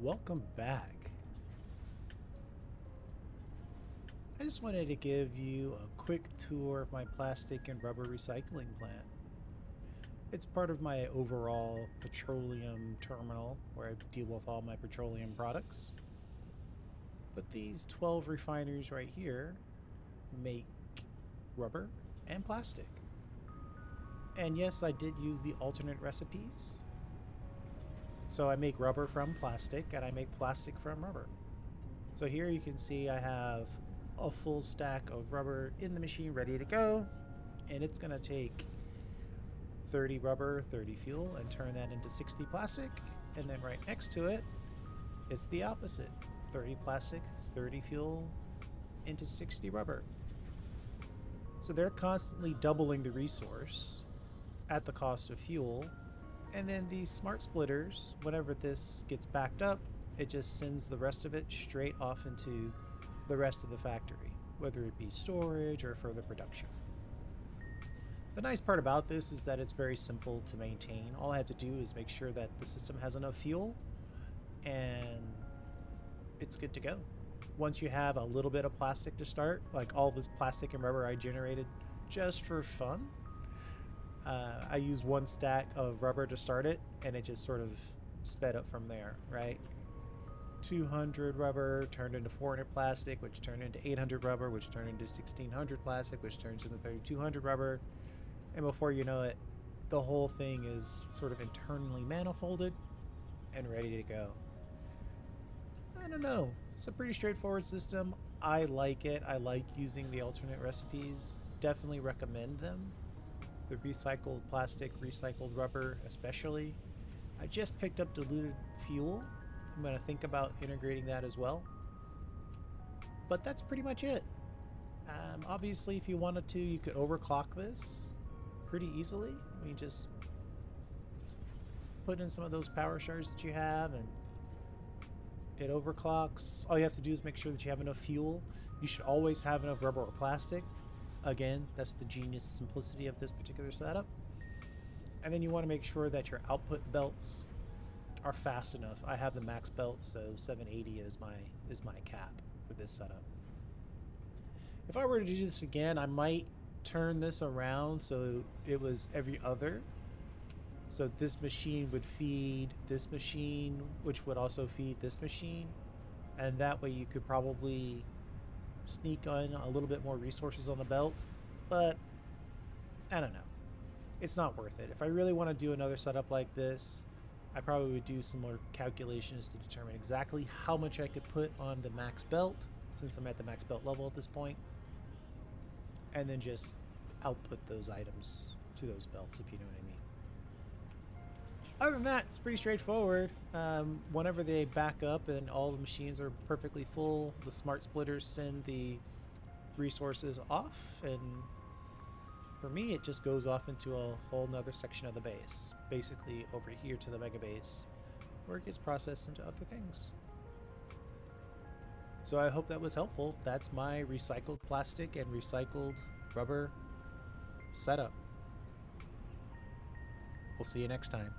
Welcome back. I just wanted to give you a quick tour of my plastic and rubber recycling plant. It's part of my overall petroleum terminal where I deal with all my petroleum products. But these 12 refineries right here make rubber and plastic. And yes, I did use the alternate recipes. So I make rubber from plastic and I make plastic from rubber. So here you can see I have a full stack of rubber in the machine ready to go. And it's going to take 30 rubber, 30 fuel and turn that into 60 plastic. And then right next to it, it's the opposite. 30 plastic, 30 fuel into 60 rubber. So they're constantly doubling the resource at the cost of fuel. And then these smart splitters, whenever this gets backed up, it just sends the rest of it straight off into the rest of the factory, whether it be storage or further production. The nice part about this is that it's very simple to maintain. All I have to do is make sure that the system has enough fuel and it's good to go. Once you have a little bit of plastic to start, like all this plastic and rubber I generated just for fun, I used one stack of rubber to start it, and it just sort of sped up from there, right? 200 rubber turned into 400 plastic, which turned into 800 rubber, which turned into 1600 plastic, which turns into 3200 rubber. And before you know it, the whole thing is sort of internally manifolded and ready to go. I don't know. It's a pretty straightforward system. I like it. I like using the alternate recipes. Definitely recommend them. The recycled plastic, recycled rubber especially. I just picked up diluted fuel. I'm going to think about integrating that as well. But that's pretty much it. Obviously, if you wanted to, you could overclock this pretty easily. I mean, just put in some of those power shards that you have and it overclocks. All you have to do is make sure that you have enough fuel. You should always have enough rubber or plastic. Again, that's the genius simplicity of this particular setup. And then you want to make sure that your output belts are fast enough. I have the max belt, so 780 is my cap for this setup. If I were to do this again, I might turn this around so it was every other. So this machine would feed this machine, which would also feed this machine. And that way you could probably sneak on a little bit more resources on the belt. But I don't know. It's not worth it. If I really want to do another setup like this, I probably would do some more calculations to determine exactly how much I could put on the max belt, since I'm at the max belt level at this point, and then just output those items to those belts, if you know what I mean. Other than that, it's pretty straightforward. Whenever they back up and all the machines are perfectly full, the smart splitters send the resources off, and for me, it just goes off into a whole nother section of the base, basically over here to the mega base, where it gets processed into other things. So I hope that was helpful. That's my recycled plastic and recycled rubber setup. We'll see you next time.